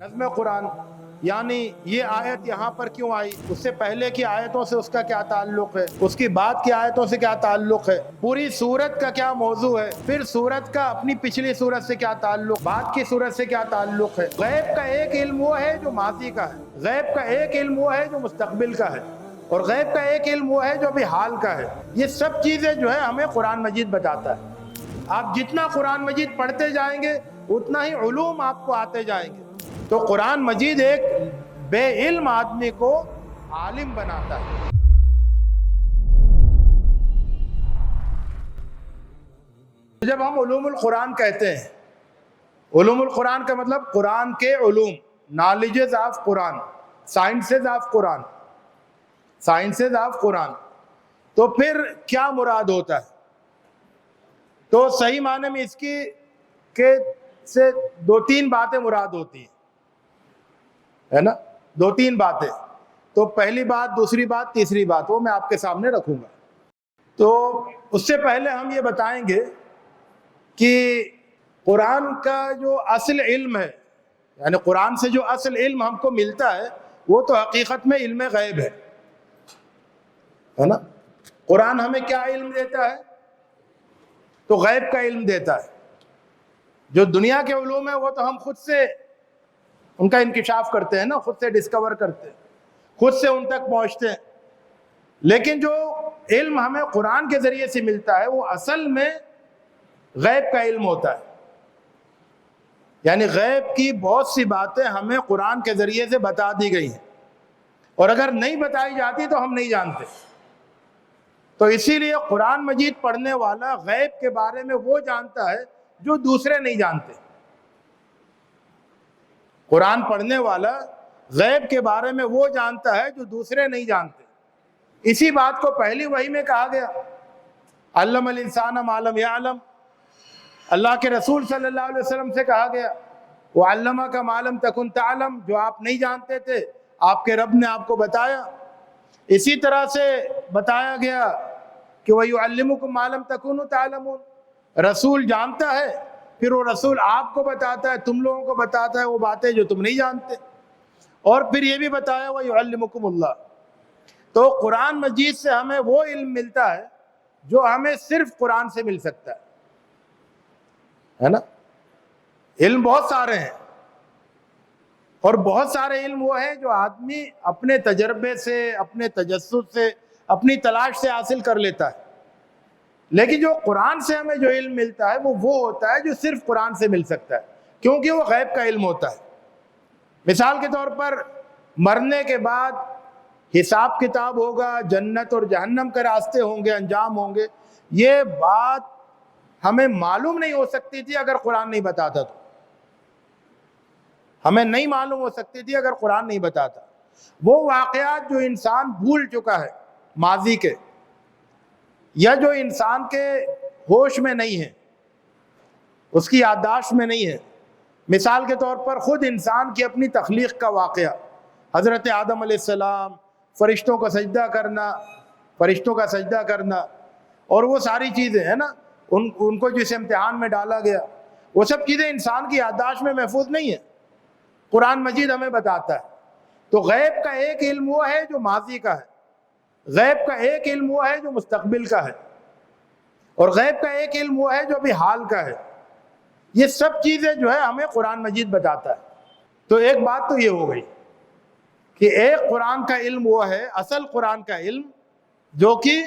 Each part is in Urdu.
نظم قرآن یعنی یہ آیت یہاں پر کیوں آئی، اس سے پہلے کی آیتوں سے اس کا کیا تعلق ہے، اس کی بعد کی آیتوں سے کیا تعلق ہے، پوری سورت کا کیا موضوع ہے، پھر سورت کا اپنی پچھلی سورت سے کیا تعلق، بعد کی سورت سے کیا تعلق ہے۔ غیب کا ایک علم وہ ہے جو ماضی کا ہے، غیب کا ایک علم وہ ہے جو مستقبل کا ہے، اور غیب کا ایک علم وہ ہے جو ابھی حال کا ہے۔ یہ سب چیزیں جو ہے ہمیں قرآن مجید بتاتا ہے۔ آپ جتنا قرآن مجید پڑھتے جائیں گے اتنا ہی علوم آپ کو آتے جائیں گے۔ تو قرآن مجید ایک بے علم آدمی کو عالم بناتا ہے۔ جب ہم علوم القرآن کہتے ہیں، علوم القرآن کا مطلب قرآن کے علوم، knowledges of Quran, sciences of Quran, sciences of Quran, تو پھر کیا مراد ہوتا ہے؟ تو صحیح معنی میں اس کی کہ سے دو تین باتیں مراد ہوتی ہیں، ہے نا، دو تین باتیں۔ تو پہلی بات، دوسری بات، تیسری بات وہ میں آپ کے سامنے رکھوں گا۔ تو اس سے پہلے ہم یہ بتائیں گے کہ قرآن کا جو اصل علم ہے، یعنی قرآن سے جو اصل علم ہم کو ملتا ہے وہ تو حقیقت میں علم غیب ہے نا۔ قرآن ہمیں کیا علم دیتا ہے؟ تو غیب کا علم دیتا ہے۔ جو دنیا کے علوم ہیں وہ تو ہم خود سے ان کا انکشاف کرتے ہیں نا، خود سے ڈسکور کرتے ہیں، خود سے ان تک پہنچتے ہیں۔ لیکن جو علم ہمیں قرآن کے ذریعے سے ملتا ہے وہ اصل میں غیب کا علم ہوتا ہے۔ یعنی غیب کی بہت سی باتیں ہمیں قرآن کے ذریعے سے بتا دی گئی ہیں، اور اگر نہیں بتائی جاتی تو ہم نہیں جانتے۔ تو اسی لیے قرآن مجید پڑھنے والا غیب کے بارے میں وہ جانتا ہے جو دوسرے نہیں جانتے۔ قرآن پڑھنے والا غیب کے بارے میں وہ جانتا ہے جو دوسرے نہیں جانتے۔ اسی بات کو پہلی وحی میں کہا گیا، علم الانسان ما لم یعلم۔ اللہ کے رسول صلی اللہ علیہ وسلم سے کہا گیا، وعلمک ما لم تکن تعلم، جو آپ نہیں جانتے تھے آپ کے رب نے آپ کو بتایا۔ اسی طرح سے بتایا گیا کہ وَيُعَلِّمُكُمْ مَا لَمْ تَكُونُوا تَعْلَمُونَ، رسول جانتا ہے پھر وہ رسول آپ کو بتاتا ہے، تم لوگوں کو بتاتا ہے وہ باتیں جو تم نہیں جانتے۔ اور پھر یہ بھی بتایا وَيُعَلِّمُكُمُ اللَّهُ۔ تو قرآن مجید سے ہمیں وہ علم ملتا ہے جو ہمیں صرف قرآن سے مل سکتا ہے نا۔ علم بہت سارے ہیں، اور بہت سارے علم وہ ہیں جو آدمی اپنے تجربے سے، اپنے تجسس سے، اپنی تلاش سے حاصل کر لیتا ہے۔ لیکن جو قرآن سے ہمیں جو علم ملتا ہے وہ ہوتا ہے جو صرف قرآن سے مل سکتا ہے، کیونکہ وہ غیب کا علم ہوتا ہے۔ مثال کے طور پر مرنے کے بعد حساب کتاب ہوگا، جنت اور جہنم کے راستے ہوں گے، انجام ہوں گے، یہ بات ہمیں معلوم نہیں ہو سکتی تھی اگر قرآن نہیں بتاتا تو۔ ہمیں نہیں معلوم ہو سکتی تھی اگر قرآن نہیں بتاتا۔ وہ واقعات جو انسان بھول چکا ہے ماضی کے، یا جو انسان کے ہوش میں نہیں ہے، اس کی یادداشت میں نہیں ہے۔ مثال کے طور پر خود انسان کی اپنی تخلیق کا واقعہ، حضرت آدم علیہ السلام، فرشتوں کا سجدہ کرنا اور وہ ساری چیزیں ہیں نا، ان کو جس امتحان میں ڈالا گیا، وہ سب چیزیں انسان کی یادداشت میں محفوظ نہیں ہیں۔ قرآن مجید ہمیں بتاتا ہے۔ تو غیب کا ایک علم وہ ہے جو ماضی کا ہے، غیب کا ایک علم وہ ہے جو مستقبل کا ہے، اور غیب کا ایک علم وہ ہے جو ابھی حال کا ہے۔ یہ سب چیزیں جو ہے ہمیں قرآن مجید بتاتا ہے۔ تو ایک بات تو یہ ہو گئی کہ ایک قرآن کا علم وہ ہے، اصل قرآن کا علم، جو کہ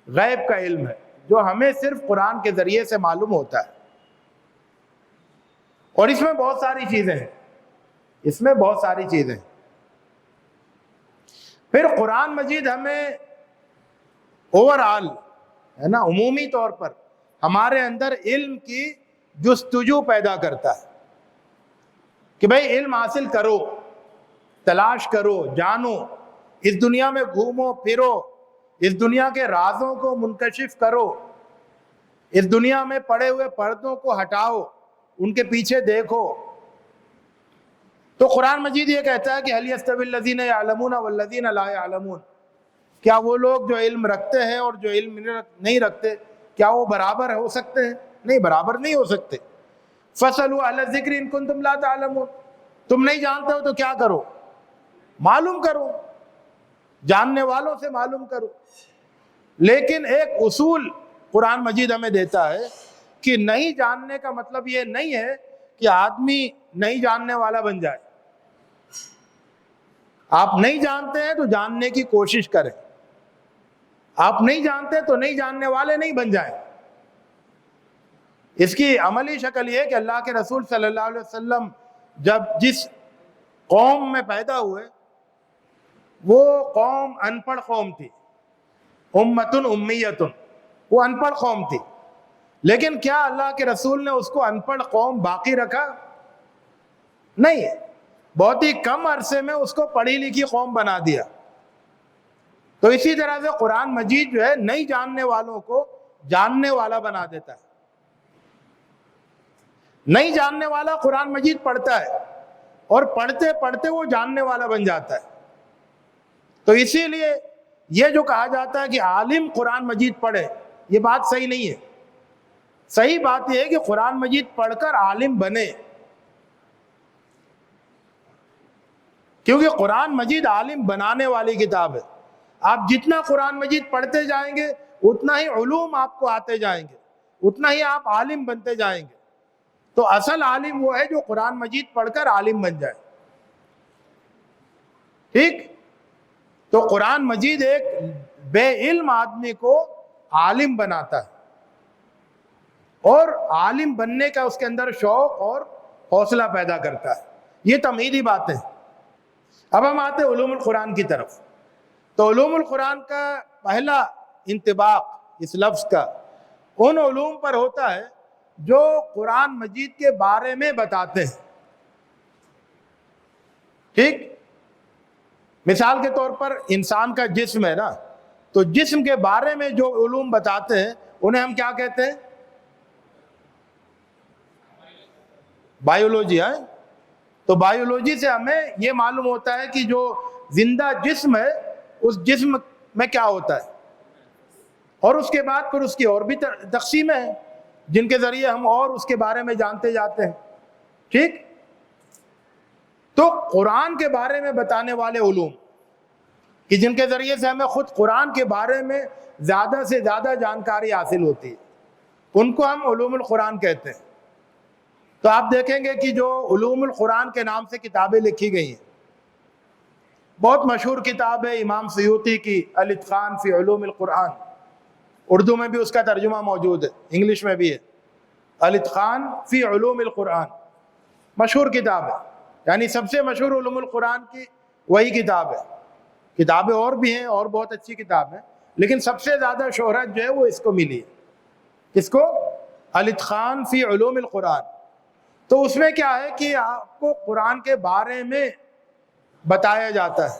غیب کا علم ہے، جو ہمیں صرف قرآن کے ذریعے سے معلوم ہوتا ہے۔ اور اس میں بہت ساری چیزیں ہیں، اس میں بہت ساری چیزیں ہیں۔ پھر قرآن مجید ہمیں اوورآل، ہے نا، عمومی طور پر ہمارے اندر علم کی جستجو پیدا کرتا ہے کہ بھئی علم حاصل کرو، تلاش کرو، جانو، اس دنیا میں گھومو پھرو، اس دنیا کے رازوں کو منکشف کرو، اس دنیا میں پڑے ہوئے پردوں کو ہٹاؤ، ان کے پیچھے دیکھو۔ تو قرآن مجید یہ کہتا ہے کہ هل يستوي الذين يعلمون والذين لا يعلمون، کیا وہ لوگ جو علم رکھتے ہیں اور جو علم نہیں رکھتے، کیا وہ برابر ہو سکتے ہیں؟ نہیں، برابر نہیں ہو سکتے۔ فَاسْأَلُوا أَهْلَ الذِّكْرِ إِن كُنتُمْ لَا تَعْلَمُونَ، تم نہیں جانتے ہو تو کیا کرو؟ معلوم کرو، جاننے والوں سے معلوم کرو۔ لیکن ایک اصول قرآن مجید ہمیں دیتا ہے کہ نہیں جاننے کا مطلب یہ نہیں ہے کہ آدمی نہیں جاننے والا بن جائے۔ آپ نہیں جانتے ہیں تو جاننے کی کوشش کریں، آپ نہیں جانتے تو نہیں جاننے والے نہیں بن جائیں۔ اس کی عملی شکل یہ کہ اللہ کے رسول صلی اللہ علیہ وسلم جب جس قوم میں پیدا ہوئے وہ قوم ان پڑھ قوم تھی، امتن امیتن، وہ ان پڑھ قوم تھی۔ لیکن کیا اللہ کے رسول نے اس کو ان پڑھ قوم باقی رکھا؟ نہیں، بہت ہی کم عرصے میں اس کو پڑھی لکھی قوم بنا دیا۔ تو اسی طرح سے قرآن مجید جو ہے نہیں جاننے والوں کو جاننے والا بنا دیتا ہے۔ نہیں جاننے والا قرآن مجید پڑھتا ہے اور پڑھتے پڑھتے وہ جاننے والا بن جاتا ہے۔ تو اسی لیے یہ جو کہا جاتا ہے کہ عالم قرآن مجید پڑھے، یہ بات صحیح نہیں ہے۔ صحیح بات یہ ہے کہ قرآن مجید پڑھ کر عالم بنے، کیونکہ قرآن مجید عالم بنانے والی کتاب ہے۔ آپ جتنا قرآن مجید پڑھتے جائیں گے اتنا ہی علوم آپ کو آتے جائیں گے، اتنا ہی آپ عالم بنتے جائیں گے۔ تو اصل عالم وہ ہے جو قرآن مجید پڑھ کر عالم بن جائے۔ ٹھیک؟ تو قرآن مجید ایک بے علم آدمی کو عالم بناتا ہے، اور عالم بننے کا اس کے اندر شوق اور حوصلہ پیدا کرتا ہے۔ یہ تمہیدی باتیں۔ اب ہم آتے ہیں علوم القرآن کی طرف۔ تو علوم القرآن کا پہلا انطباق اس لفظ کا ان علوم پر ہوتا ہے جو قرآن مجید کے بارے میں بتاتے ہیں۔ ٹھیک؟ مثال کے طور پر انسان کا جسم ہے نا، تو جسم کے بارے میں جو علوم بتاتے ہیں انہیں ہم کیا کہتے ہیں؟ بائیولوجی ہے۔ تو بائیولوجی سے ہمیں یہ معلوم ہوتا ہے کہ جو زندہ جسم ہے اس جسم میں کیا ہوتا ہے، اور اس کے بعد پھر اس کی اور بھی تقسیمیں ہیں جن کے ذریعے ہم اور اس کے بارے میں جانتے جاتے ہیں۔ ٹھیک؟ تو قرآن کے بارے میں بتانے والے علوم کہ جن کے ذریعے سے ہمیں خود قرآن کے بارے میں زیادہ سے زیادہ جانکاری حاصل ہوتی ہے، ان کو ہم علوم القرآن کہتے ہیں۔ تو آپ دیکھیں گے کہ جو علوم القرآن کے نام سے کتابیں لکھی گئی ہیں، بہت مشہور کتاب ہے امام سیوطی کی الاتقان فی علوم القرآن، اردو میں بھی اس کا ترجمہ موجود ہے، انگلش میں بھی ہے، الاتقان فی علوم القرآن، مشہور کتاب ہے، یعنی سب سے مشہور علوم القرآن کی وہی کتاب ہے۔ کتابیں اور بھی ہیں اور بہت اچھی کتاب ہیں، لیکن سب سے زیادہ شہرت جو ہے وہ اس کو ملی ہے۔ اس کو الاتقان فی علوم القرآن۔ تو اس میں کیا ہے کہ آپ کو قرآن کے بارے میں بتایا جاتا ہے۔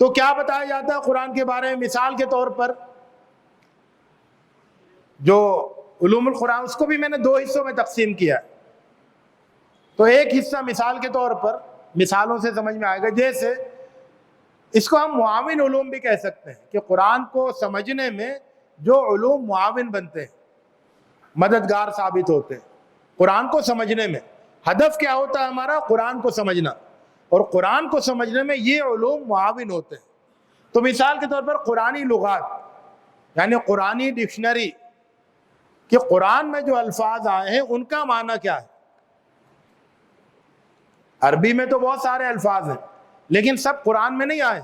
تو کیا بتایا جاتا ہے قرآن کے بارے میں؟ مثال کے طور پر جو علوم القرآن، اس کو بھی میں نے دو حصوں میں تقسیم کیا ہے۔ تو ایک حصہ مثال کے طور پر، مثالوں سے سمجھ میں آئے گا، جیسے اس کو ہم معاون علوم بھی کہہ سکتے ہیں کہ قرآن کو سمجھنے میں جو علوم معاون بنتے ہیں، مددگار ثابت ہوتے ہیں قرآن کو سمجھنے میں۔ ہدف کیا ہوتا ہے ہمارا؟ قرآن کو سمجھنا، اور قرآن کو سمجھنے میں یہ علوم معاون ہوتے ہیں۔ تو مثال کے طور پر قرآنی لغات، یعنی قرآنی ڈکشنری، کہ قرآن میں جو الفاظ آئے ہیں ان کا معنی کیا ہے۔ عربی میں تو بہت سارے الفاظ ہیں لیکن سب قرآن میں نہیں آئے،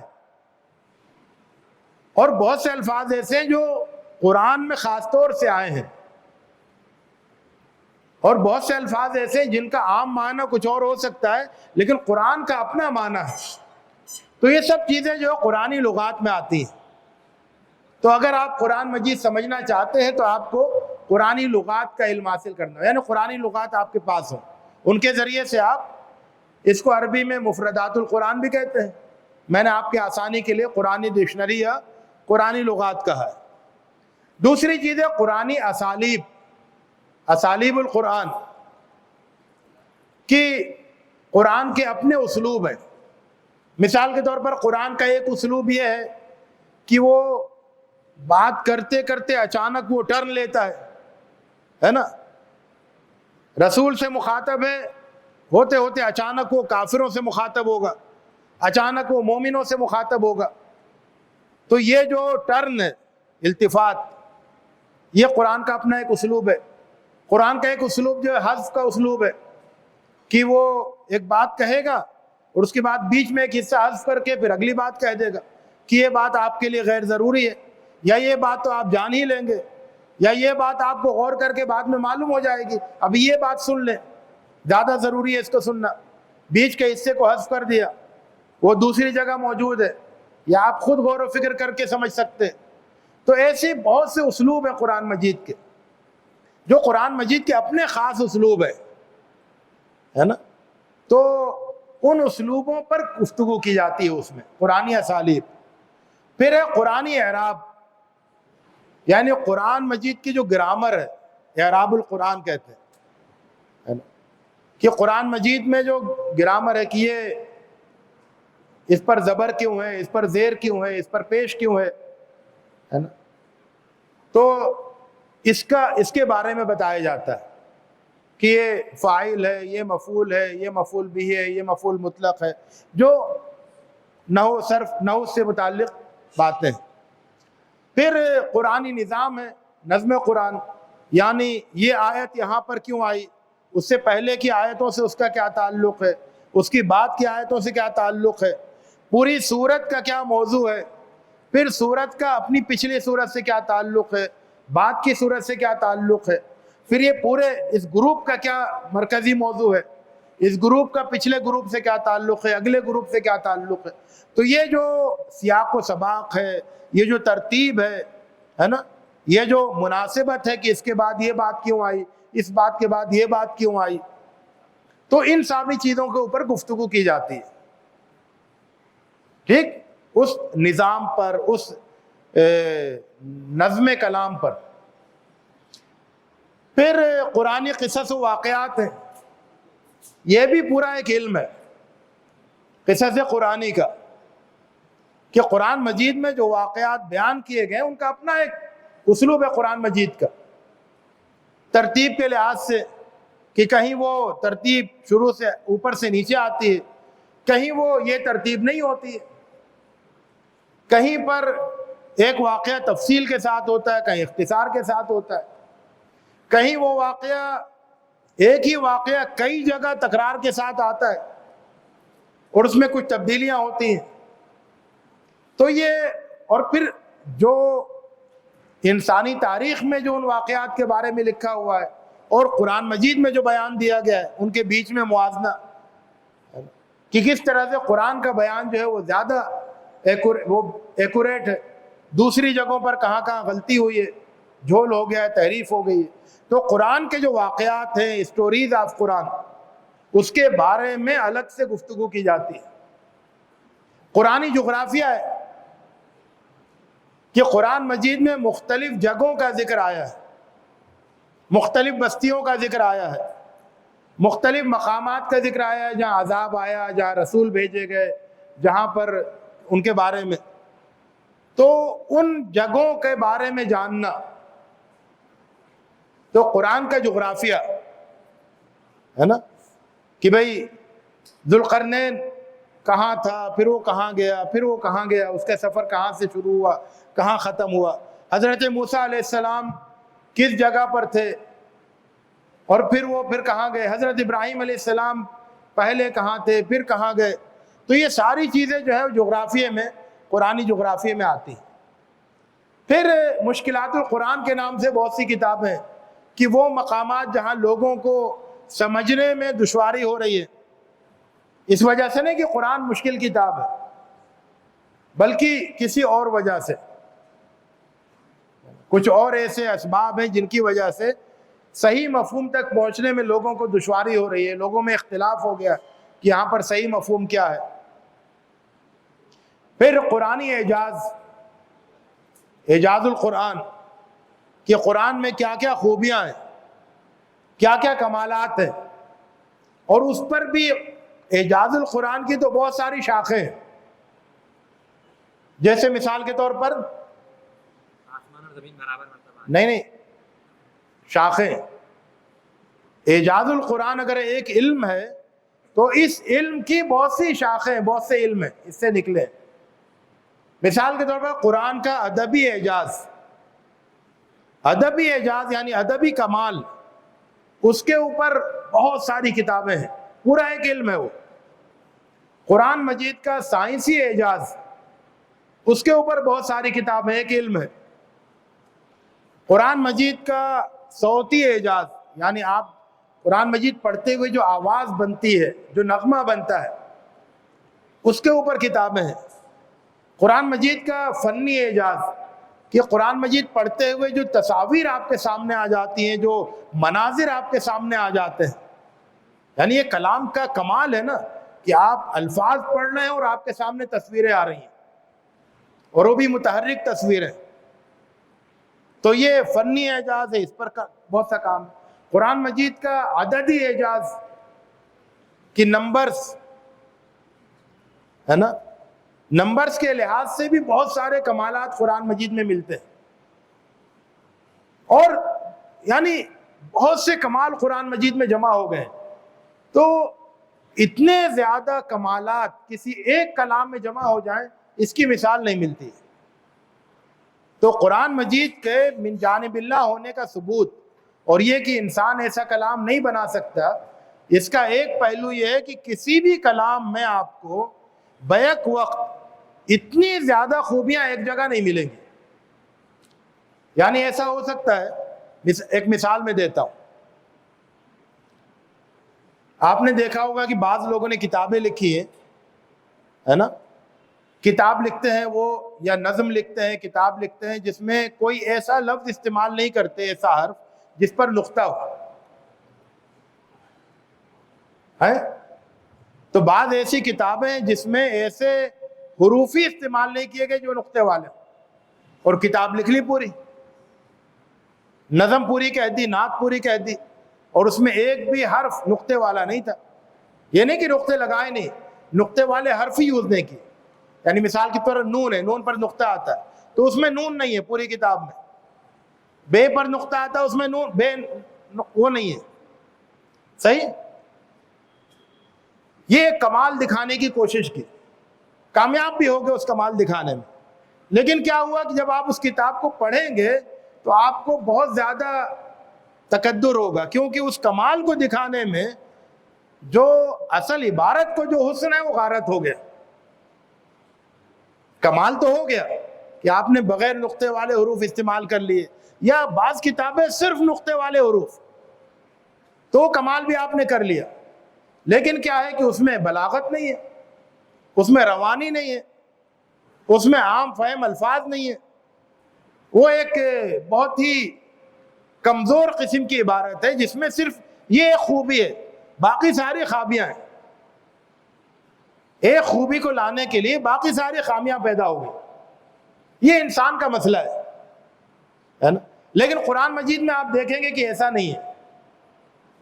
اور بہت سے الفاظ ایسے ہیں جو قرآن میں خاص طور سے آئے ہیں، اور بہت سے الفاظ ایسے ہیں جن کا عام معنی کچھ اور ہو سکتا ہے لیکن قرآن کا اپنا معنی ہے۔ تو یہ سب چیزیں جو قرآنی لغات میں آتی ہیں۔ تو اگر آپ قرآن مجید سمجھنا چاہتے ہیں تو آپ کو قرآنی لغات کا علم حاصل کرنا ہے، یعنی قرآنی لغات آپ کے پاس ہوں، ان کے ذریعے سے آپ اس کو عربی میں مفردات القرآن بھی کہتے ہیں، میں نے آپ کی آسانی کے لیے قرآنی ڈکشنری یا قرآنی لغات کہا ہے۔ دوسری چیز ہے قرآنی اسالیب، اسالیب القرآن، کہ قرآن کے اپنے اسلوب ہیں۔ مثال کے طور پر قرآن کا ایک اسلوب یہ ہے کہ وہ بات کرتے کرتے اچانک وہ ٹرن لیتا ہے نا، رسول سے مخاطب ہے ہوتے ہوتے اچانک وہ کافروں سے مخاطب ہوگا، اچانک وہ مومنوں سے مخاطب ہوگا۔ تو یہ جو ٹرن ہے، التفات، یہ قرآن کا اپنا ایک اسلوب ہے۔ قرآن کا ایک اسلوب جو ہے حذف کا اسلوب ہے، کہ وہ ایک بات کہے گا اور اس کے بعد بیچ میں ایک حصہ حذف کر کے پھر اگلی بات کہہ دے گا کہ یہ بات آپ کے لیے غیر ضروری ہے، یا یہ بات تو آپ جان ہی لیں گے، یا یہ بات آپ کو غور کر کے بعد میں معلوم ہو جائے گی، اب یہ بات سن لیں، زیادہ ضروری ہے اس کو سننا۔ بیچ کے حصے کو حذف کر دیا، وہ دوسری جگہ موجود ہے، یا آپ خود غور و فکر کر کے سمجھ سکتے ہیں۔ تو ایسے بہت سے اسلوب ہیں قرآن مجید کے، جو قرآن مجید کے اپنے خاص اسلوب ہے نا۔ تو ان اسلوبوں پر گفتگو کی جاتی ہے اس میں، قرآنی اسالیب۔ پھر ہے قرآنی اعراب، یعنی قرآن مجید کی جو گرامر ہے، اعراب القرآن کہتے ہیں، ہے نا، کہ قرآن مجید میں جو گرامر ہے کہ یہ اس پر زبر کیوں ہے، اس پر زیر کیوں ہے، اس پر پیش کیوں ہے نا۔ تو اس کے بارے میں بتایا جاتا ہے کہ یہ فاعل ہے، یہ مفعول ہے، یہ مفعول بھی ہے، یہ مفعول مطلق ہے، جو نحو صرف نحو سے متعلق باتیں۔ پھر قرآنی نظام ہے، نظم قرآن، یعنی یہ آیت یہاں پر کیوں آئی، اس سے پہلے کی آیتوں سے اس کا کیا تعلق ہے، اس کی بعد کی آیتوں سے کیا تعلق ہے، پوری سورت کا کیا موضوع ہے، پھر سورت کا اپنی پچھلی سورت سے کیا تعلق ہے، بعد کی سورت سے کیا تعلق ہے، پھر یہ پورے اس گروپ کا کیا مرکزی موضوع ہے، اس گروپ کا پچھلے گروپ سے کیا تعلق ہے، اگلے گروپ سے کیا تعلق ہے۔ تو یہ جو سیاق و سباق ہے، یہ جو ترتیب ہے نا، یہ جو مناسبت ہے کہ اس کے بعد یہ بات کیوں آئی، اس بات کے بعد یہ بات کیوں آئی، تو ان ساری چیزوں کے اوپر گفتگو کی جاتی ہے، ٹھیک، اس نظام پر، اس نظم کلام پر۔ پھر قرآنی قصص و واقعات ہیں، یہ بھی پورا ایک علم ہے قصص قرآنی کا، کہ قرآن مجید میں جو واقعات بیان کیے گئے ان کا اپنا ایک اسلوب ہے قرآن مجید کا، ترتیب کے لحاظ سے، کہ کہیں وہ ترتیب شروع سے اوپر سے نیچے آتی ہے، کہیں وہ یہ ترتیب نہیں ہوتی ہے، کہیں پر ایک واقعہ تفصیل کے ساتھ ہوتا ہے، کہیں اختصار کے ساتھ ہوتا ہے، کہیں وہ واقعہ ایک ہی واقعہ کئی جگہ تکرار کے ساتھ آتا ہے اور اس میں کچھ تبدیلیاں ہوتی ہیں۔ تو یہ، اور پھر جو انسانی تاریخ میں جو ان واقعات کے بارے میں لکھا ہوا ہے اور قرآن مجید میں جو بیان دیا گیا ہے، ان کے بیچ میں موازنہ، کہ کس طرح سے قرآن کا بیان جو ہے وہ زیادہ ایکوریٹ ہے، دوسری جگہوں پر کہاں کہاں غلطی ہوئی ہے، جھول ہو گیا ہے، تحریف ہو گئی ہے۔ تو قرآن کے جو واقعات ہیں، اسٹوریز آف قرآن، اس کے بارے میں الگ سے گفتگو کی جاتی ہے۔ قرآنی جغرافیہ ہے کہ قرآن مجید میں مختلف جگہوں کا ذکر آیا ہے، مختلف بستیوں کا ذکر آیا ہے، مختلف مقامات کا ذکر آیا ہے، جہاں عذاب آیا، جہاں رسول بھیجے گئے، جہاں پر ان کے بارے میں۔ تو ان جگہوں کے بارے میں جاننا، تو قرآن کا جغرافیہ ہے نا، کہ بھئی ذوالقرنین کہاں تھا، پھر وہ کہاں گیا، پھر وہ کہاں گیا، اس کا سفر کہاں سے شروع ہوا، کہاں ختم ہوا، حضرت موسیٰ علیہ السلام کس جگہ پر تھے، اور پھر کہاں گئے، حضرت ابراہیم علیہ السلام پہلے کہاں تھے، پھر کہاں گئے۔ تو یہ ساری چیزیں جو ہے جغرافیے میں، قرآنی جغرافیے میں آتی ہیں۔ پھر مشکلات القرآن کے نام سے بہت سی کتابیں ہیں، کہ وہ مقامات جہاں لوگوں کو سمجھنے میں دشواری ہو رہی ہے، اس وجہ سے نہیں کہ قرآن مشکل کتاب ہے، بلکہ کسی اور وجہ سے، کچھ اور ایسے اسباب ہیں جن کی وجہ سے صحیح مفہوم تک پہنچنے میں لوگوں کو دشواری ہو رہی ہے، لوگوں میں اختلاف ہو گیا کہ یہاں پر صحیح مفہوم کیا ہے۔ پھر قرآنی اعجاز القرآن، کہ قرآن میں کیا کیا خوبیاں ہیں، کیا کیا کمالات ہیں، اور اس پر بھی اعجاز القرآن کی تو بہت ساری شاخیں ہیں، جیسے مثال کے طور پر نہیں شاخیں، اعجاز القرآن اگر ایک علم ہے تو اس علم کی بہت سی شاخیں، بہت سے علم ہیں اس سے نکلے. مثال کے طور پر قرآن کا ادبی اعجاز، ادبی اعجاز یعنی ادبی کمال، اس کے اوپر بہت ساری کتابیں ہیں، پورا ایک علم ہے وہ. قرآن مجید کا سائنسی اعجاز، اس کے اوپر بہت ساری کتابیں، ایک علم ہے. قرآن مجید کا صوتی اعجاز، یعنی آپ قرآن مجید پڑھتے ہوئے جو آواز بنتی ہے، جو نغمہ بنتا ہے، اس کے اوپر کتابیں ہیں. قرآن مجید کا فنی اعجاز کہ قرآن مجید پڑھتے ہوئے جو تصاویر آپ کے سامنے آ جاتی ہیں، جو مناظر آپ کے سامنے آ جاتے ہیں، یعنی یہ کلام کا کمال ہے نا کہ آپ الفاظ پڑھ رہے ہیں اور آپ کے سامنے تصویریں آ رہی ہیں، اور وہ بھی متحرک تصویریں. تو یہ فنی اعجاز ہے، اس پر بہت سا کام ہے. قرآن مجید کا عددی اعجاز کہ نمبرز ہے نا، نمبرز کے لحاظ سے بھی بہت سارے کمالات قرآن مجید میں ملتے ہیں، اور یعنی بہت سے کمال قرآن مجید میں جمع ہو گئے. تو اتنے زیادہ کمالات کسی ایک کلام میں جمع ہو جائیں، اس کی مثال نہیں ملتی. تو قرآن مجید کے من جانب اللہ ہونے کا ثبوت، اور یہ کہ انسان ایسا کلام نہیں بنا سکتا، اس کا ایک پہلو یہ ہے کہ کسی بھی کلام میں آپ کو بیک وقت اتنی زیادہ خوبیاں ایک جگہ نہیں ملیں گی. یعنی ایسا ہو سکتا ہے، ایک مثال میں دیتا ہوں. آپ نے دیکھا ہوگا کہ بعض لوگوں نے کتابیں لکھی ہیں، ہے نا، کتاب لکھتے ہیں وہ، یا نظم لکھتے ہیں، کتاب لکھتے ہیں جس میں کوئی ایسا لفظ استعمال نہیں کرتے، ایسا حرف جس پر نقطہ ہو ہے. تو بعض ایسی کتابیں ہیں جس میں ایسے حروفی استعمال نہیں کیے گئے جو نقطے والے، اور کتاب لکھ لی پوری، نظم پوری کہہ دی، نعت پوری کہہ دی، اور اس میں ایک بھی حرف نقطے والا نہیں تھا. یہ نہیں کہ نقطے لگائے نہیں، نقطے والے حرف ہی یوز نہیں کیے. یعنی مثال کی طور نون ہے، نون پر نقطہ آتا ہے، تو اس میں نون نہیں ہے پوری کتاب میں. بے پر نقطہ آتا ہے، اس میں نون بے وہ نہیں ہے. صحیح. یہ ایک کمال دکھانے کی کوشش کی، کامیاب بھی ہو گئے اس کمال دکھانے میں. لیکن کیا ہوا کہ جب آپ اس کتاب کو پڑھیں گے تو آپ کو بہت زیادہ تکدر ہوگا، کیونکہ اس کمال کو دکھانے میں جو اصل عبارت کو جو حسن ہے وہ غارت ہو گیا. کمال تو ہو گیا کہ آپ نے بغیر نقطے والے حروف استعمال کر لیے، یا بعض کتابیں صرف نقطے والے حروف، تو کمال بھی آپ نے کر لیا. لیکن کیا ہے کہ اس میں بلاغت نہیں ہے، اس میں روانی نہیں ہے، اس میں عام فہم الفاظ نہیں ہے. وہ ایک بہت ہی کمزور قسم کی عبارت ہے جس میں صرف یہ ایک خوبی ہے، باقی ساری خامیاں ہیں. ایک خوبی کو لانے کے لیے باقی ساری خامیاں پیدا ہو گئی. یہ انسان کا مسئلہ ہے نا. لیکن قرآن مجید میں آپ دیکھیں گے کہ ایسا نہیں ہے.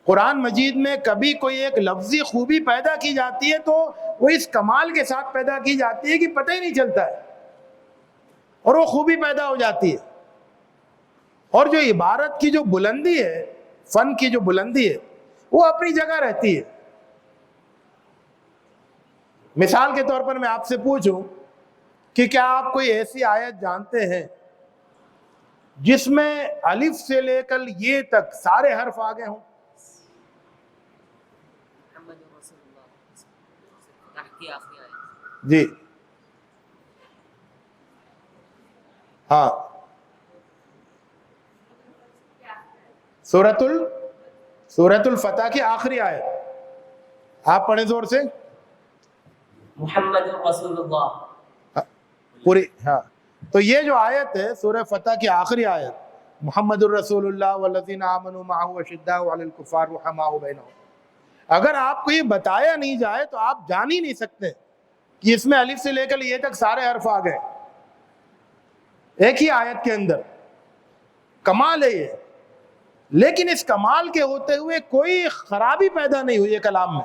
قرآن مجید میں کبھی کوئی ایک لفظی خوبی پیدا کی جاتی ہے تو وہ اس کمال کے ساتھ پیدا کی جاتی ہے کہ پتہ ہی نہیں چلتا ہے، اور وہ خوبی پیدا ہو جاتی ہے. اور جو عبارت کی جو بلندی ہے، فن کی جو بلندی ہے، وہ اپنی جگہ رہتی ہے. مثال کے طور پر میں آپ سے پوچھوں کہ کیا آپ کوئی ایسی آیت جانتے ہیں جس میں الف سے لے کر یہ تک سارے حرف آ گئے ہوں؟ جی ہاں، سورۃ الفتح کی آخری آیت آپ پڑھیں زور سے. محمد رسول اللہ پوری. ہاں، تو یہ جو آیت ہے سورہ فتح کی آخری آیت، محمد الرسول اللہ والذین آمنوا معہ اشداء علی الکفار رحماء بینہم، اگر آپ کو یہ بتایا نہیں جائے تو آپ جان ہی نہیں سکتے کہ اس میں الف سے لے کر یہ تک سارے حرف آ گئے ایک ہی آیت کے اندر. کمال ہے یہ. لیکن اس کمال کے ہوتے ہوئے کوئی خرابی پیدا نہیں ہوئی ہے کلام میں،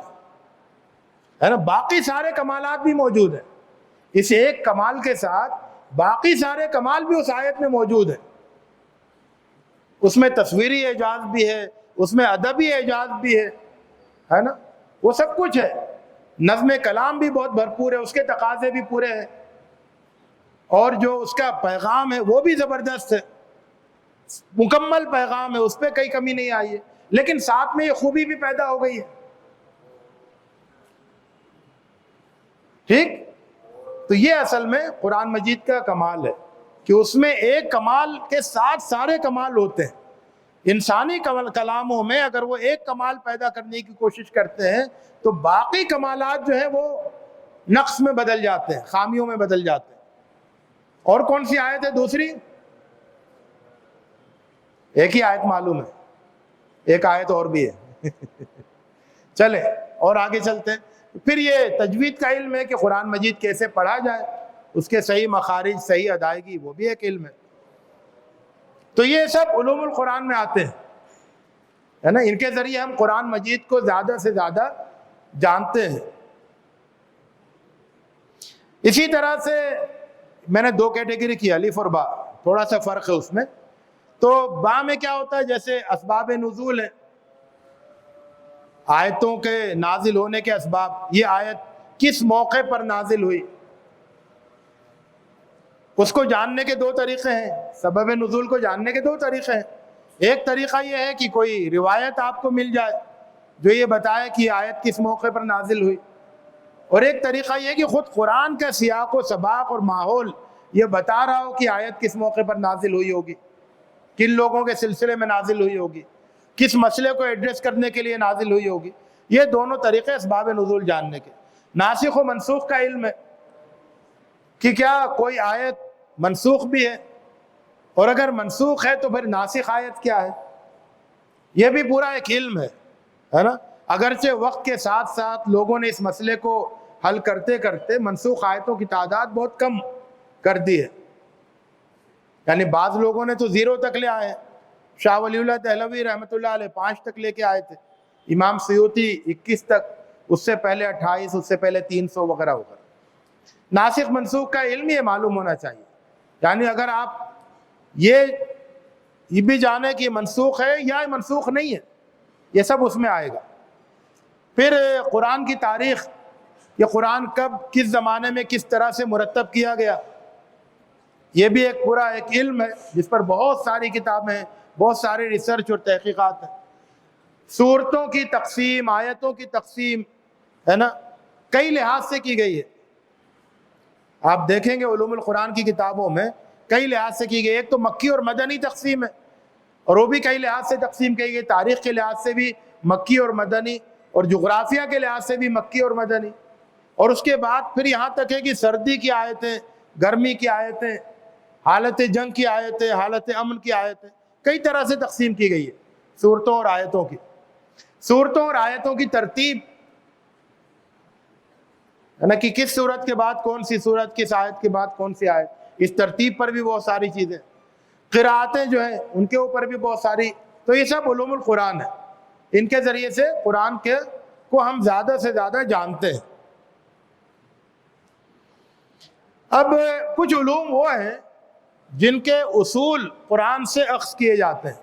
ہے نا. باقی سارے کمالات بھی موجود ہیں. اس ایک کمال کے ساتھ باقی سارے کمال بھی اس آیت میں موجود ہیں. اس میں تصویری اعجاز بھی ہے، اس میں ادبی اعجاز بھی ہے نا. وہ سب کچھ ہے. نظم کلام بھی بہت بھرپور ہے، اس کے تقاضے بھی پورے ہیں، اور جو اس کا پیغام ہے وہ بھی زبردست ہے، مکمل پیغام ہے، اس پہ کوئی کمی نہیں آئی ہے. لیکن ساتھ میں یہ خوبی بھی پیدا ہو گئی ہے. ٹھیک؟ تو یہ اصل میں قرآن مجید کا کمال ہے کہ اس میں ایک کمال کے ساتھ سارے کمال ہوتے ہیں. انسانی کلاموں میں اگر وہ ایک کمال پیدا کرنے کی کوشش کرتے ہیں تو باقی کمالات جو ہیں وہ نقص میں بدل جاتے ہیں، خامیوں میں بدل جاتے ہیں. اور کون سی آیت ہے دوسری؟ ایک ہی آیت معلوم ہے، ایک آیت اور بھی ہے. چلیں اور آگے چلتے ہیں. پھر یہ تجوید کا علم ہے کہ قرآن مجید کیسے پڑھا جائے، اس کے صحیح مخارج، صحیح ادائیگی، وہ بھی ایک علم ہے. تو یہ سب علوم القرآن میں آتے ہیں، ہے نا. ان کے ذریعے ہم قرآن مجید کو زیادہ سے زیادہ جانتے ہیں. اسی طرح سے میں نے دو کیٹیگری کی، الف اور با، تھوڑا سا فرق ہے اس میں. تو با میں کیا ہوتا ہے، جیسے اسباب نزول ہیں، آیتوں کے نازل ہونے کے اسباب. یہ آیت کس موقع پر نازل ہوئی، اس کو جاننے کے دو طریقے ہیں. سبب نزول کو جاننے کے دو طریقے ہیں. ایک طریقہ یہ ہے کہ کوئی روایت آپ کو مل جائے جو یہ بتائے کہ یہ آیت کس موقع پر نازل ہوئی، اور ایک طریقہ یہ ہے کہ خود قرآن کا سیاق و سباق اور ماحول یہ بتا رہا ہو کہ آیت کس موقع پر نازل ہوئی ہوگی، کن لوگوں کے سلسلے میں نازل ہوئی ہوگی، کس مسئلے کو ایڈریس کرنے کے لیے نازل ہوئی ہوگی. یہ دونوں طریقے اسباب نزول جاننے کے. ناسخ و منسوخ کا علم ہے کہ کیا کوئی آیت منسوخ بھی ہے، اور اگر منسوخ ہے تو پھر ناسخ آیت کیا ہے. یہ بھی پورا ایک علم ہے نا. اگرچہ وقت کے ساتھ ساتھ لوگوں نے اس مسئلے کو حل کرتے کرتے منسوخ آیتوں کی تعداد بہت کم کر دی ہے. یعنی بعض لوگوں نے تو 0 تک لے آئے. شاہ ولی اللہ دہلوی رحمۃ اللہ علیہ 5 تک لے کے آئے تھے، امام سیوطی 21 تک، اس سے پہلے 28، اس سے پہلے 300 وغیرہ وغیرہ. ناسخ منسوخ کا علم یہ معلوم ہونا چاہیے. یعنی اگر آپ یہ بھی جانیں کہ یہ منسوخ ہے یا یہ منسوخ نہیں ہے، یہ سب اس میں آئے گا. پھر قرآن کی تاریخ، یہ قرآن کب کس زمانے میں کس طرح سے مرتب کیا گیا، یہ بھی ایک پورا ایک علم ہے جس پر بہت ساری کتابیں ہیں، بہت سارے ریسرچ اور تحقیقات ہیں. سورتوں کی تقسیم، آیتوں کی تقسیم، ہے نا، کئی لحاظ سے کی گئی ہے. آپ دیکھیں گے علوم القرآن کی کتابوں میں کئی لحاظ سے کی گئی. ایک تو مکی اور مدنی تقسیم ہے، اور وہ بھی کئی لحاظ سے تقسیم کی گئی. تاریخ کے لحاظ سے بھی مکی اور مدنی، اور جغرافیہ کے لحاظ سے بھی مکی اور مدنی. اور اس کے بعد پھر یہاں تک ہے کہ سردی کی آیتیں، گرمی کی آیتیں، حالت جنگ کی آیتیں، حالت امن کی آیتیں، کئی طرح سے تقسیم کی گئی ہے صورتوں اور آیتوں کی. صورتوں اور آیتوں کی ترتیب ہے نا، کہ کس صورت کے بعد کون سی صورت، کس آیت کے بعد کون سی آیت، اس ترتیب پر بھی بہت ساری چیزیں. قرأتیں جو ہیں ان کے اوپر بھی بہت ساری. تو یہ سب علوم القرآن ہے. ان کے ذریعے سے قرآن کو ہم زیادہ سے زیادہ جانتے ہیں. اب کچھ علوم وہ ہیں جن کے اصول قرآن سے اخذ کیے جاتے ہیں،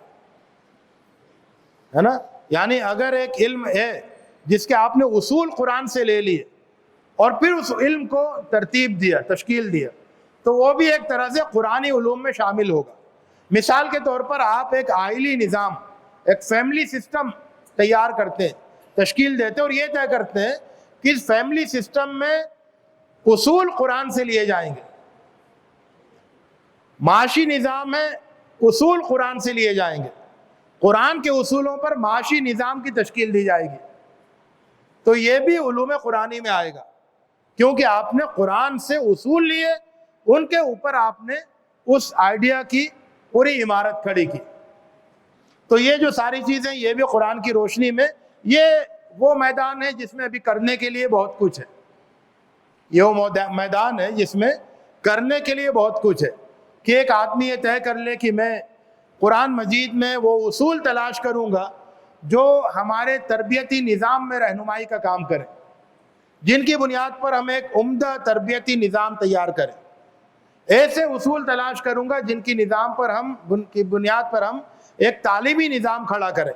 ہے نا. یعنی اگر ایک علم ہے جس کے آپ نے اصول قرآن سے لے لیے اور پھر اس علم کو ترتیب دیا، تشکیل دیا، تو وہ بھی ایک طرح سے قرآنی علوم میں شامل ہوگا. مثال کے طور پر آپ ایک عائلی نظام، ایک فیملی سسٹم تیار کرتے ہیں، تشکیل دیتے ہیں، اور یہ طے کرتے ہیں کہ اس فیملی سسٹم میں اصول قرآن سے لیے جائیں گے. معاشی نظام میں اصول قرآن سے لیے جائیں گے، قرآن کے اصولوں پر معاشی نظام کی تشکیل دی جائے گی. تو یہ بھی علوم قرآنی میں آئے گا، کیونکہ آپ نے قرآن سے اصول لیے، ان کے اوپر آپ نے اس آئیڈیا کی پوری عمارت کھڑی کی. تو یہ جو ساری چیزیں، یہ بھی قرآن کی روشنی میں، یہ وہ میدان ہے جس میں ابھی کرنے کے لیے بہت کچھ ہے. یہ وہ میدان ہے جس میں کرنے کے لیے بہت کچھ ہے کہ ایک آدمی یہ طے کر لے کہ میں قرآن مجید میں وہ اصول تلاش کروں گا جو ہمارے تربیتی نظام میں رہنمائی کا کام کریں، جن کی بنیاد پر ہم ایک عمدہ تربیتی نظام تیار کریں. ایسے اصول تلاش کروں گا جن کی بنیاد پر ہم ایک تعلیمی نظام کھڑا کریں.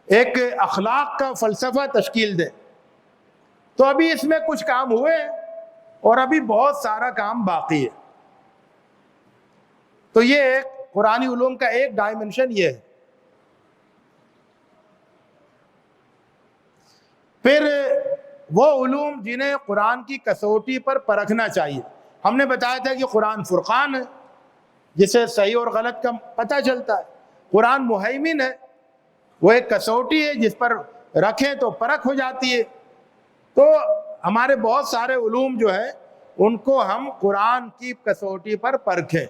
ایک اخلاق کا فلسفہ تشکیل دیں. تو ابھی اس میں کچھ کام ہوئے ہیں اور ابھی بہت سارا کام باقی ہے. تو یہ ایک قرآنی علوم کا ایک ڈائمنشن یہ ہے. پھر وہ علوم جنہیں قرآن کی کسوٹی پر پرکھنا چاہیے. ہم نے بتایا تھا کہ قرآن فرقان ہے جسے صحیح اور غلط کا پتہ چلتا ہے. قرآن مہیمن ہے، وہ ایک کسوٹی ہے جس پر رکھیں تو پرکھ ہو جاتی ہے. تو ہمارے بہت سارے علوم جو ہیں ان کو ہم قرآن کی کسوٹی پر پرکھیں.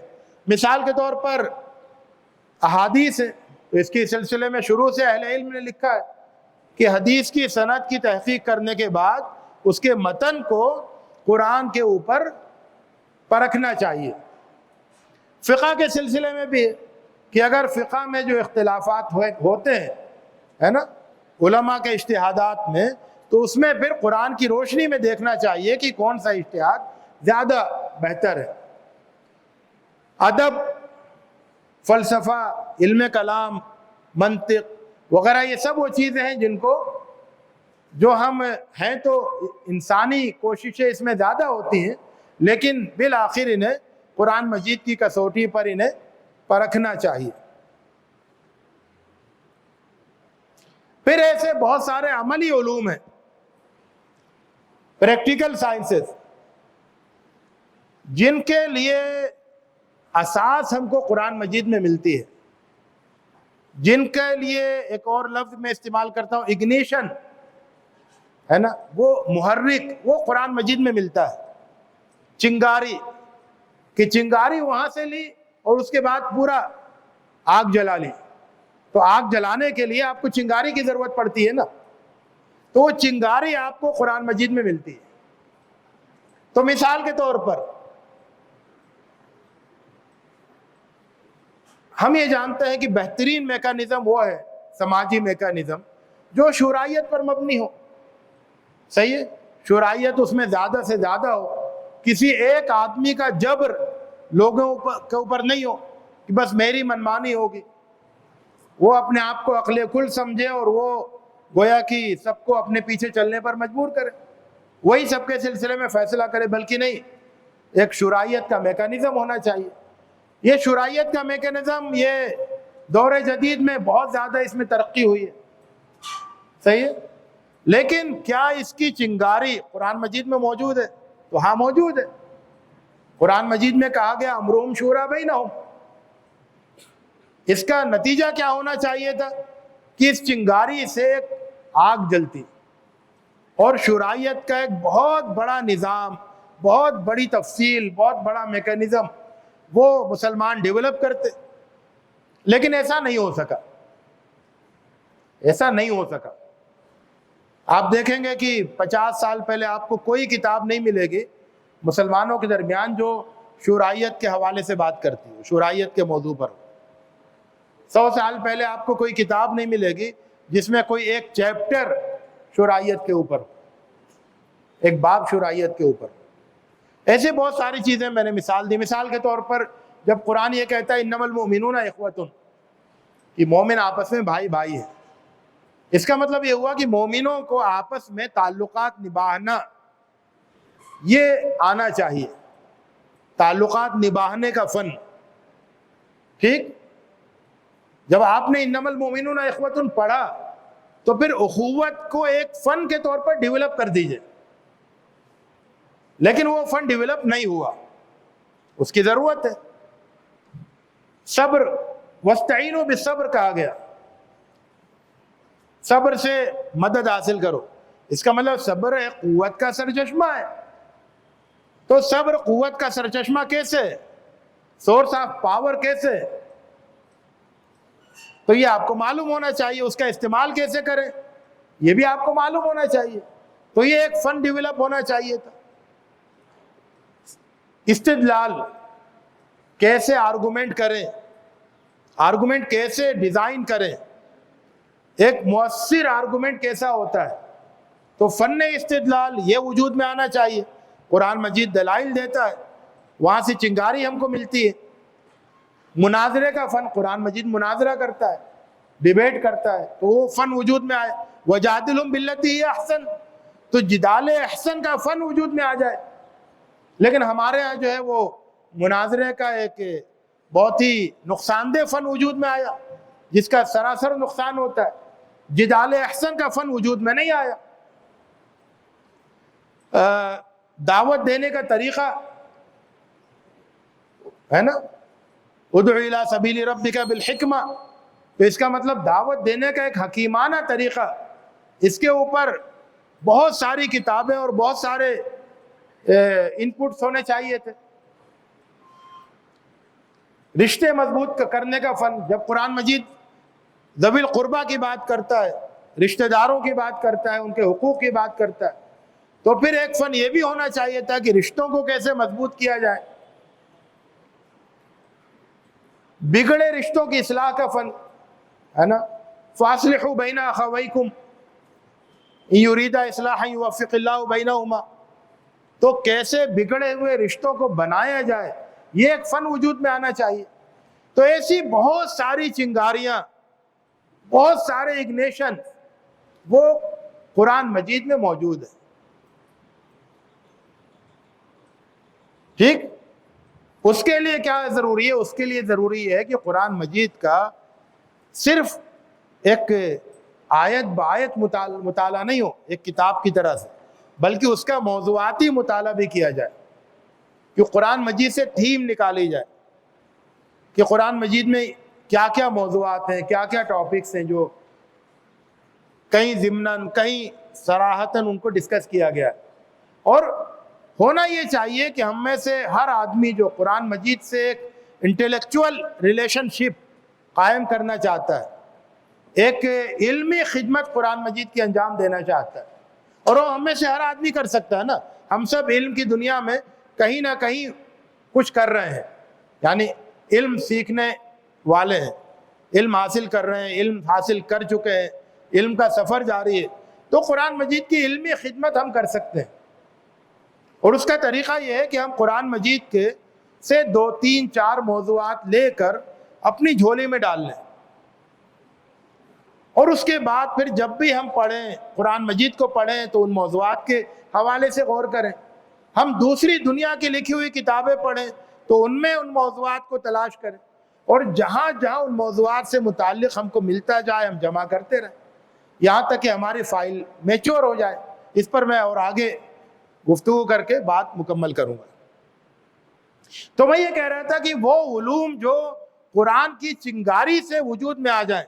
مثال کے طور پر احادیث ہے، تو اس کے سلسلے میں شروع سے اہل علم نے لکھا ہے کہ حدیث کی سند کی تحقیق کرنے کے بعد اس کے متن کو قرآن کے اوپر پرکھنا چاہیے. فقہ کے سلسلے میں بھی ہے کہ اگر فقہ میں جو اختلافات ہوتے ہیں ہے نا علماء کے اجتہادات میں، تو اس میں پھر قرآن کی روشنی میں دیکھنا چاہیے کہ کون سا اجتہاد زیادہ بہتر ہے. ادب، فلسفہ، علم کلام، منطق وغیرہ یہ سب وہ چیزیں ہیں جن کو جو ہم ہیں تو انسانی کوششیں اس میں زیادہ ہوتی ہیں، لیکن بالآخر انہیں قرآن مجید کی کسوٹی پر انہیں پرکھنا چاہیے. پھر ایسے بہت سارے عملی علوم ہیں، پریکٹیکل سائنسز، جن کے لیے اساس ہم کو قرآن مجید میں ملتی ہے، جن کے لیے ایک اور لفظ میں استعمال کرتا ہوں اگنیشن ہے نا، وہ محرک وہ قرآن مجید میں ملتا ہے. چنگاری کہ چنگاری وہاں سے لی اور اس کے بعد پورا آگ جلا لی، تو آگ جلانے کے لیے آپ کو چنگاری کی ضرورت پڑتی ہے نا، تو وہ چنگاری آپ کو قرآن مجید میں ملتی ہے. تو مثال کے طور پر ہم یہ جانتے ہیں کہ بہترین میکانزم وہ ہے، سماجی میکانزم، جو شورائیت پر مبنی ہو. صحیح ہے، شورائیت اس میں زیادہ سے زیادہ ہو، کسی ایک آدمی کا جبر لوگوں کے اوپر نہیں ہو کہ بس میری منمانی ہوگی، وہ اپنے آپ کو عقل کل سمجھے اور وہ گویا کہ سب کو اپنے پیچھے چلنے پر مجبور کرے، وہی سب کے سلسلے میں فیصلہ کرے. بلکہ نہیں، ایک شورائیت کا میکانزم ہونا چاہیے. یہ شورائیت کا میکانزم یہ دور جدید میں بہت زیادہ اس میں ترقی ہوئی ہے. صحیح ہے، لیکن کیا اس کی چنگاری قرآن مجید میں موجود ہے؟ تو ہاں موجود ہے. قرآن مجید میں کہا گیا امرہم شورا بینہم. اس کا نتیجہ کیا ہونا چاہیے تھا کہ اس چنگاری سے ایک آگ جلتی، اور شورائیت کا ایک بہت بڑا نظام، بہت بڑی تفصیل، بہت بڑا میکانزم وہ مسلمان ڈیولپ کرتے. لیکن ایسا نہیں ہو سکا، ایسا نہیں ہو سکا. آپ دیکھیں گے کہ 50 سال پہلے آپ کو کوئی کتاب نہیں ملے گی مسلمانوں کے درمیان جو شورائیت کے حوالے سے بات کرتی ہے، شورائیت کے موضوع پر. 100 سال پہلے آپ کو کوئی کتاب نہیں ملے گی جس میں کوئی ایک چیپٹر شورائیت کے اوپر، ایک باب شورائیت کے اوپر. ایسے بہت ساری چیزیں میں نے مثال دی. مثال کے طور پر جب قرآن یہ کہتا ہے انما المؤمنون اخوۃ، کہ مومن آپس میں بھائی بھائی ہیں، اس کا مطلب یہ ہوا کہ مومنوں کو آپس میں تعلقات نبھانا یہ آنا چاہیے، تعلقات نبھانے کا فن. ٹھیک، جب آپ نے انما المؤمنون اخوۃ پڑھا تو پھر اخوت کو ایک فن کے طور پر ڈیولپ کر دیجئے. لیکن وہ فن ڈیولپ نہیں ہوا، اس کی ضرورت ہے. صبر، واستعینوا بالصبر کہا گیا، صبر سے مدد حاصل کرو. اس کا مطلب صبر ہے قوت کا سرچشمہ ہے. تو صبر قوت کا سرچشمہ کیسے، سورس آف پاور کیسے؟ تو یہ آپ کو معلوم ہونا چاہیے. اس کا استعمال کیسے کریں یہ بھی آپ کو معلوم ہونا چاہیے. تو یہ ایک فن ڈیولپ ہونا چاہیے تھا. استدلال کیسے آرگومنٹ کریں، آرگومنٹ کیسے ڈیزائن کریں، ایک مؤثر آرگومنٹ کیسا ہوتا ہے. تو فن استدلال یہ وجود میں آنا چاہیے. قرآن مجید دلائل دیتا ہے، وہاں سے چنگاری ہم کو ملتی ہے. مناظرے کا فن، قرآن مجید مناظرہ کرتا ہے. ڈیبیٹ کرتا ہے تو وہ فن وجود میں آئے. وجادلہم باللتی ہی احسن, تو جدال احسن کا فن وجود میں آ جائے. لیکن ہمارے ہاں جو ہے وہ مناظرے کا ایک بہت ہی نقصان دہ فن وجود میں آیا جس کا سراسر نقصان ہوتا ہے. جدال احسن کا فن وجود میں نہیں آیا. دعوت دینے کا طریقہ ہے نا, ادع الی سبیل ربک بالحکمہ, تو اس کا مطلب دعوت دینے کا ایک حکیمانہ طریقہ. اس کے اوپر بہت ساری کتابیں اور بہت سارے انپٹس ہونے چاہیے تھے. رشتے مضبوط کرنے کا فن, جب قرآن مجید ذوی القربہ کی بات کرتا ہے, رشتہ داروں کی بات کرتا ہے, ان کے حقوق کی بات کرتا ہے, تو پھر ایک فن یہ بھی ہونا چاہیے تھا کہ رشتوں کو کیسے مضبوط کیا جائے. بگڑے رشتوں کی اصلاح کا فن ہے نا, فاصلحوا بین اخویکم ان یریدا اصلاحا یوفق اللہ بینہما, تو کیسے بگڑے ہوئے رشتوں کو بنایا جائے, یہ ایک فن وجود میں آنا چاہیے. تو ایسی بہت ساری چنگاریاں, بہت سارے اگنیشن وہ قرآن مجید میں موجود ہے. ٹھیک, اس کے لیے کیا ضروری ہے؟ اس کے لیے ضروری ہے کہ قرآن مجید کا صرف ایک آیت بآیت مطالعہ نہیں ہو ایک کتاب کی طرح سے, بلکہ اس کا موضوعاتی مطالعہ بھی کیا جائے, کہ قرآن مجید سے تھیم نکالی جائے کہ قرآن مجید میں کیا کیا موضوعات ہیں, کیا کیا ٹاپکس ہیں جو کہیں ضمناً کہیں صراحتاً ان کو ڈسکس کیا گیا ہے. اور ہونا یہ چاہیے کہ ہم میں سے ہر آدمی جو قرآن مجید سے ایک انٹلیکچول ریلیشن شپ قائم کرنا چاہتا ہے, ایک علمی خدمت قرآن مجید کی انجام دینا چاہتا ہے, اور وہ ہم میں سے ہر آدمی کر سکتا ہے نا. ہم سب علم کی دنیا میں کہیں نہ کہیں کچھ کر رہے ہیں, یعنی علم سیکھنے والے ہیں, علم حاصل کر رہے ہیں, علم حاصل کر چکے ہیں, علم کا سفر جاری ہے. تو قرآن مجید کی علمی خدمت ہم کر سکتے ہیں, اور اس کا طریقہ یہ ہے کہ ہم قرآن مجید کے سے 2 3 4 موضوعات لے کر اپنی جھولی میں ڈال لیں, اور اس کے بعد پھر جب بھی ہم پڑھیں قرآن مجید کو پڑھیں تو ان موضوعات کے حوالے سے غور کریں. ہم دوسری دنیا کی لکھی ہوئی کتابیں پڑھیں تو ان میں ان موضوعات کو تلاش کریں, اور جہاں جہاں ان موضوعات سے متعلق ہم کو ملتا جائے ہم جمع کرتے رہیں, یہاں تک کہ ہماری فائل میچور ہو جائے. اس پر میں اور آگے گفتگو کر کے بات مکمل کروں گا. تو میں یہ کہہ رہا تھا کہ وہ علوم جو قرآن کی چنگاری سے وجود میں آ جائیں,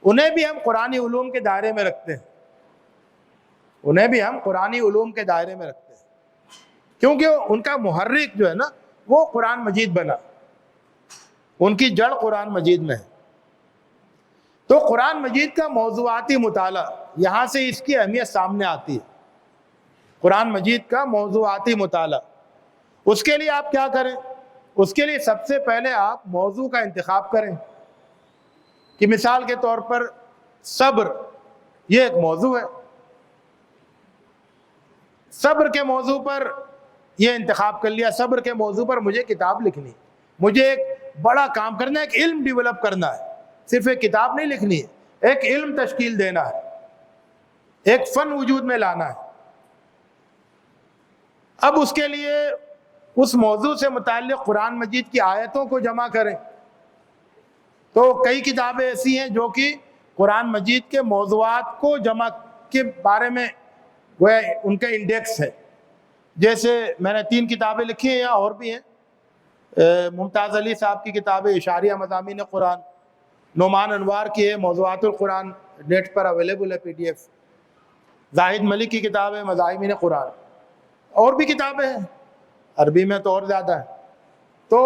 انہیں بھی ہم قرآنی علوم کے دائرے میں رکھتے ہیں, انہیں بھی ہم قرآنی علوم کے دائرے میں رکھتے ہیں, کیونکہ ان کا محرک جو ہے نا وہ قرآن مجید بنا, ان کی جڑ قرآن مجید میں ہے. تو قرآن مجید کا موضوعاتی مطالعہ, یہاں سے اس کی اہمیت سامنے آتی ہے. قرآن مجید کا موضوعاتی مطالعہ, اس کے لیے آپ کیا کریں؟ اس کے لیے سب سے پہلے آپ موضوع کا انتخاب کریں. کہ مثال کے طور پر صبر یہ ایک موضوع ہے, صبر کے موضوع پر یہ انتخاب کر لیا, صبر کے موضوع پر مجھے کتاب لکھنی, مجھے ایک بڑا کام کرنا ہے, ایک علم ڈیولپ کرنا ہے, صرف ایک کتاب نہیں لکھنی ہے, ایک علم تشکیل دینا ہے, ایک فن وجود میں لانا ہے. اب اس کے لیے اس موضوع سے متعلق قرآن مجید کی آیتوں کو جمع کریں. تو کئی کتابیں ایسی ہیں جو کہ قرآن مجید کے موضوعات کو جمع کے بارے میں وہ ان کا انڈیکس ہے. جیسے میں نے 3 کتابیں لکھی ہیں, یا اور بھی ہیں, ممتاز علی صاحب کی کتاب ہے اشاریہ مضامین قرآن, نعمان انوار کی ہے موضوعات القرآن, نیٹ پر اویلیبل ہے PDF, زاہد ملک کی کتاب ہے مضامین قرآن, اور بھی کتابیں ہیں, عربی میں تو اور زیادہ ہے. تو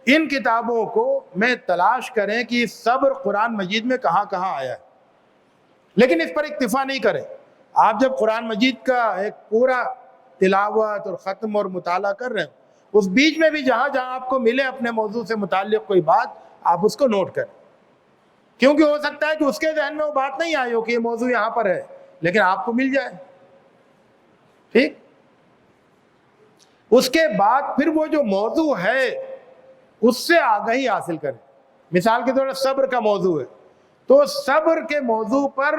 ان کتابوں کو میں تلاش کریں کہ صبر قرآن مجید میں کہاں کہاں آیا ہے. لیکن اس پر اکتفا نہیں کریں. آپ جب قرآن مجید کا ایک پورا تلاوت اور ختم اور مطالعہ کر رہے ہیں, اس بیچ میں بھی جہاں جہاں آپ کو ملے اپنے موضوع سے متعلق کوئی بات, آپ اس کو نوٹ کریں, کیونکہ ہو سکتا ہے کہ اس کے ذہن میں وہ بات نہیں آئی ہو کہ یہ موضوع یہاں پر ہے, لیکن آپ کو مل جائے. ٹھیک, اس کے بعد پھر وہ جو موضوع ہے اس سے آگہی حاصل کریں. مثال کے طور پر صبر کا موضوع ہے, تو صبر کے موضوع پر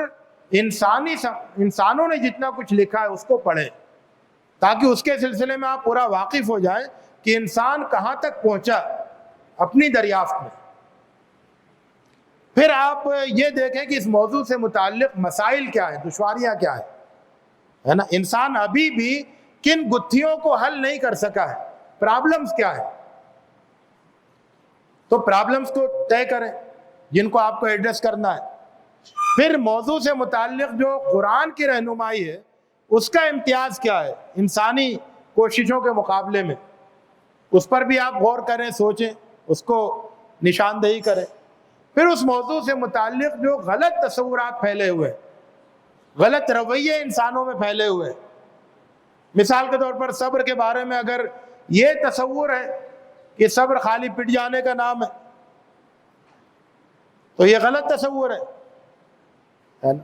انسانوں نے جتنا کچھ لکھا ہے اس کو پڑھیں، تاکہ اس کے سلسلے میں آپ پورا واقف ہو جائیں کہ انسان کہاں تک پہنچا اپنی دریافت میں۔ پھر آپ یہ دیکھیں کہ اس موضوع سے متعلق مسائل کیا ہیں، دشواریاں کیا ہیں، ہے نا، انسان ابھی بھی کن گتھیوں کو حل نہیں کر سکا ہے، پرابلمز کیا ہیں، تو پرابلمز کو طے کریں جن کو آپ کو ایڈریس کرنا ہے۔ پھر موضوع سے متعلق جو قرآن کی رہنمائی ہے اس کا امتیاز کیا ہے انسانی کوششوں کے مقابلے میں، اس پر بھی آپ غور کریں، سوچیں، اس کو نشاندہی کریں۔ پھر اس موضوع سے متعلق جو غلط تصورات پھیلے ہوئے، غلط رویے انسانوں میں پھیلے ہوئے، مثال کے طور پر صبر کے بارے میں اگر یہ تصور ہے کہ صبر خالی پٹ جانے کا نام ہے تو یہ غلط تصور ہے نا۔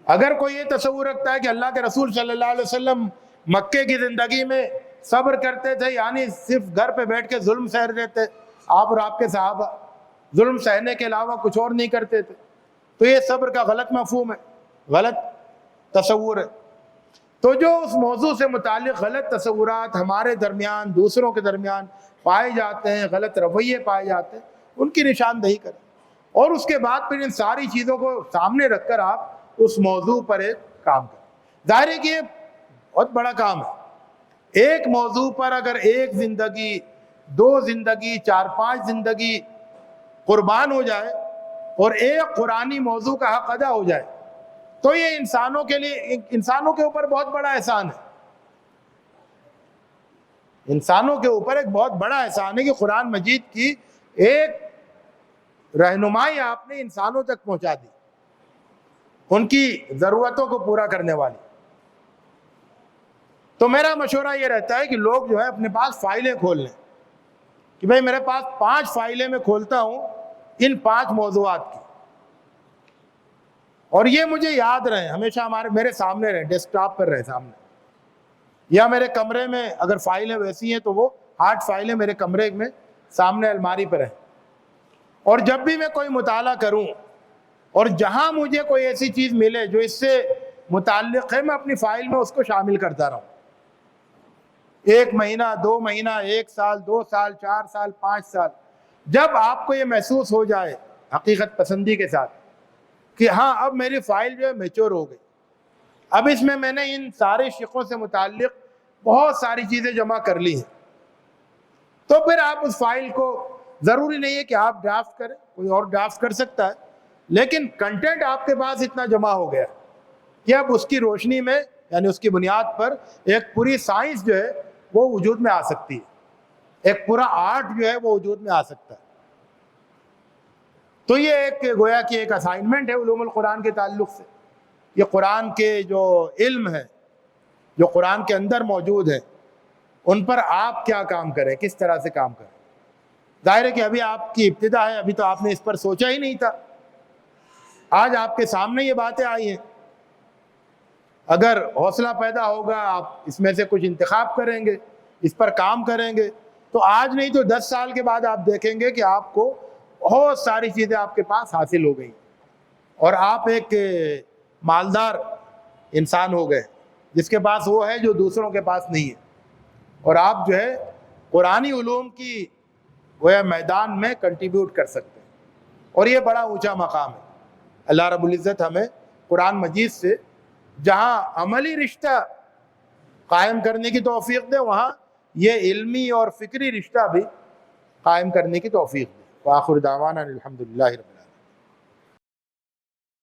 اگر کوئی یہ تصور رکھتا ہے کہ اللہ کے رسول صلی اللہ علیہ وسلم مکے کی زندگی میں صبر کرتے تھے، یعنی صرف گھر پہ بیٹھ کے ظلم سہ رہے تھے، آپ اور آپ کے صحابہ ظلم سہنے کے علاوہ کچھ اور نہیں کرتے تھے، تو یہ صبر کا غلط مفہوم ہے، غلط تصور ہے۔ تو جو اس موضوع سے متعلق غلط تصورات ہمارے درمیان، دوسروں کے درمیان پائے جاتے ہیں، غلط رویے پائے جاتے ہیں، ان کی نشاندہی کریں، اور اس کے بعد پھر ان ساری چیزوں کو سامنے رکھ کر آپ اس موضوع پر ایک کام کریں۔ ظاہر ہے کہ یہ بہت بڑا کام ہے، ایک موضوع پر اگر ایک زندگی، دو زندگی، 4-5 زندگی قربان ہو جائے اور ایک قرآنی موضوع کا حق ادا ہو جائے تو یہ انسانوں کے لیے، انسانوں کے اوپر بہت بڑا احسان ہے، انسانوں کے اوپر ایک بہت بڑا احسان ہے کہ قرآن مجید کی ایک رہنمائی آپ نے انسانوں تک پہنچا دی، ان کی ضرورتوں کو پورا کرنے والی۔ تو میرا مشورہ یہ رہتا ہے کہ لوگ جو ہے اپنے پاس فائلیں کھول لیں کہ بھئی میرے پاس 5 فائلیں میں کھولتا ہوں ان 5 موضوعات کی، اور یہ مجھے یاد رہے، ہمیشہ میرے سامنے رہے، ڈیسک ٹاپ پر رہے سامنے، یا میرے کمرے میں اگر فائلیں ویسی ہیں تو وہ ہارڈ فائلیں میرے کمرے میں سامنے الماری پر ہیں، اور جب بھی میں کوئی مطالعہ کروں اور جہاں مجھے کوئی ایسی چیز ملے جو اس سے متعلق ہے، میں اپنی فائل میں اس کو شامل کرتا رہوں۔ 1 مہینہ، 2 مہینہ، 1 سال، 2 سال، 4 سال، 5 سال، جب آپ کو یہ محسوس ہو جائے حقیقت پسندی کے ساتھ کہ ہاں اب میری فائل جو ہے میچور ہو گئی، اب اس میں نے ان سارے شقوں سے متعلق بہت ساری چیزیں جمع کر لی ہیں، تو پھر آپ اس فائل کو، ضروری نہیں ہے کہ آپ ڈرافٹ کریں، کوئی اور ڈرافٹ کر سکتا ہے، لیکن کنٹینٹ آپ کے پاس اتنا جمع ہو گیا کہ اب اس کی روشنی میں، یعنی اس کی بنیاد پر ایک پوری سائنس جو ہے وہ وجود میں آ سکتی ہے، ایک پورا آرٹ جو ہے وہ وجود میں آ سکتا ہے۔ تو یہ ایک گویا کہ ایک اسائنمنٹ ہے علوم القرآن کے تعلق سے، یہ قرآن کے جو علم ہے، جو قرآن کے اندر موجود ہے، ان پر آپ کیا کام کریں، کس طرح سے کام کریں۔ ظاہر ہے کہ ابھی آپ کی ابتدا ہے، ابھی تو آپ نے اس پر سوچا ہی نہیں تھا، آج آپ کے سامنے یہ باتیں آئی ہیں، اگر حوصلہ پیدا ہوگا آپ اس میں سے کچھ انتخاب کریں گے، اس پر کام کریں گے، تو آج نہیں تو 10 سال کے بعد آپ دیکھیں گے کہ آپ کو بہت ساری چیزیں آپ کے پاس حاصل ہو گئی، اور آپ ایک مالدار انسان ہو گئے جس کے پاس وہ ہے جو دوسروں کے پاس نہیں ہے، اور آپ جو ہے قرآنی علوم کی گویا میدان میں کنٹریبیوٹ کر سکتے ہیں، اور یہ بڑا اونچا مقام ہے۔ اللہ رب العزت ہمیں قرآن مجید سے جہاں عملی رشتہ قائم کرنے کی توفیق دے، وہاں یہ علمی اور فکری رشتہ بھی قائم کرنے کی توفیق دے۔ وآخر دعوانا الحمدللہ رب العالمین۔